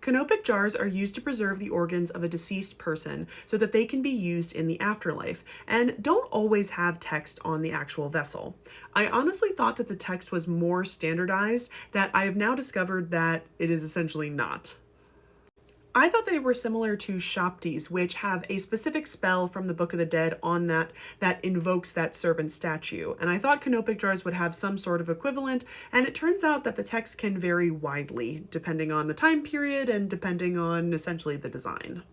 Canopic jars are used to preserve the organs of a deceased person so that they can be used in the afterlife, and don't always have text on the actual vessel. I honestly thought that the text was more standardized, that I have now discovered that it is essentially not. I thought they were similar to Shoptis, which have a specific spell from the Book of the Dead on that invokes that servant statue. And I thought canopic jars would have some sort of equivalent, and it turns out that the text can vary widely, depending on the time period and depending on essentially the design.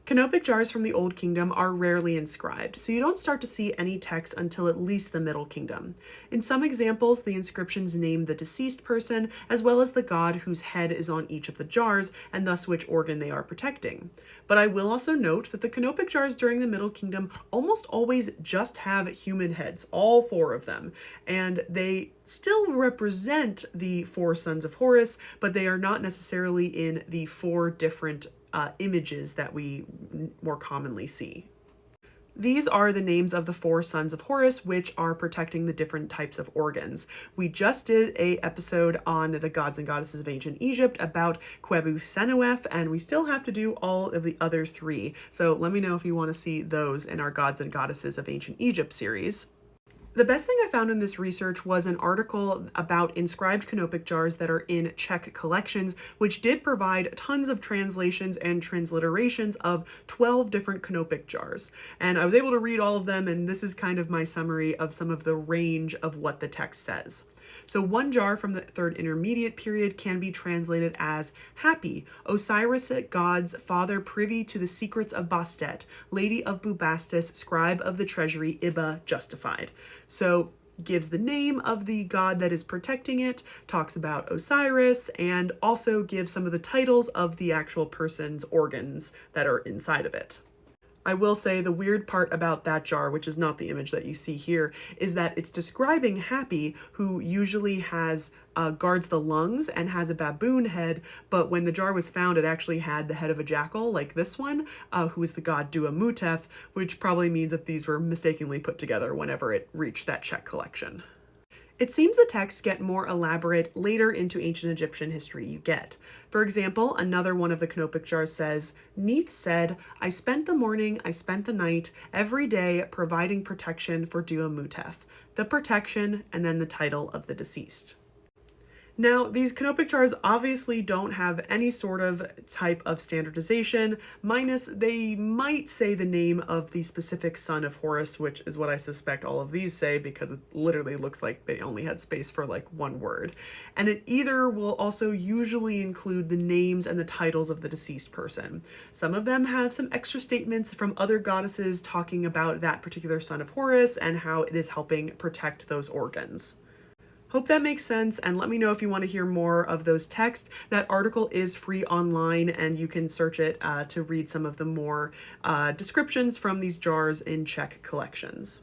Canopic jars from the Old Kingdom are rarely inscribed, so you don't start to see any text until at least the Middle Kingdom. In some examples, the inscriptions name the deceased person, as well as the god whose head is on each of the jars, and thus which organ they are protecting. But I will also note that the canopic jars during the Middle Kingdom almost always just have human heads, all four of them, and they still represent the four sons of Horus, but they are not necessarily in the four different images that we more commonly see. These are the names of the four sons of Horus, which are protecting the different types of organs. We just did an episode on the gods and goddesses of ancient Egypt about Quebu-Senuef, and we still have to do all of the other three. So let me know if you want to see those in our Gods and Goddesses of Ancient Egypt series. The best thing I found in this research was an article about inscribed canopic jars that are in Czech collections, which did provide tons of translations and transliterations of 12 different canopic jars. And I was able to read all of them, and this is kind of my summary of some of the range of what the text says. So one jar from the Third Intermediate period can be translated as happy, Osiris God's father privy to the secrets of Bastet, lady of Bubastis, scribe of the treasury, Iba justified. So gives the name of the god that is protecting it, talks about Osiris, and also gives some of the titles of the actual person's organs that are inside of it. I will say the weird part about that jar, which is not the image that you see here, is that it's describing Happy, who usually has guards the lungs and has a baboon head, but when the jar was found, it actually had the head of a jackal, like this one, who is the god Dua-Mutef, which probably means that these were mistakenly put together whenever it reached that Czech collection. It seems the texts get more elaborate later into ancient Egyptian history you get. For example, another one of the canopic jars says, Neith said, I spent the morning, I spent the night, every day providing protection for Dua-Mutef. The protection, and then the title of the deceased. Now, these canopic jars obviously don't have any sort of type of standardization, minus they might say the name of the specific son of Horus, which is what I suspect all of these say, because it literally looks like they only had space for like one word. And it either will also usually include the names and the titles of the deceased person. Some of them have some extra statements from other goddesses talking about that particular son of Horus and how it is helping protect those organs. Hope that makes sense, and let me know if you want to hear more of those texts. That article is free online, and you can search it to read some of the more descriptions from these jars in Czech collections.